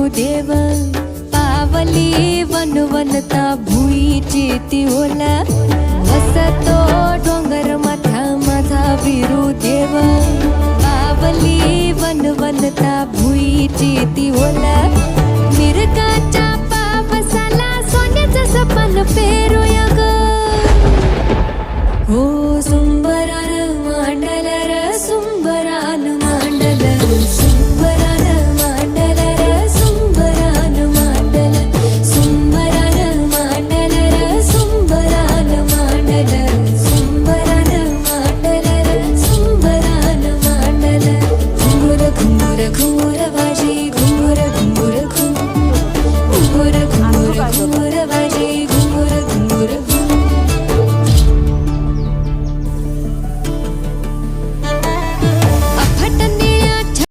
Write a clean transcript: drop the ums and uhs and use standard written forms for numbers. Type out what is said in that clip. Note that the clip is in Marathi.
देव पावली वनवनता भुईची ती ओला वसतो डोंगर माथा माझा देव पावली वनवनता भुईची ती ओला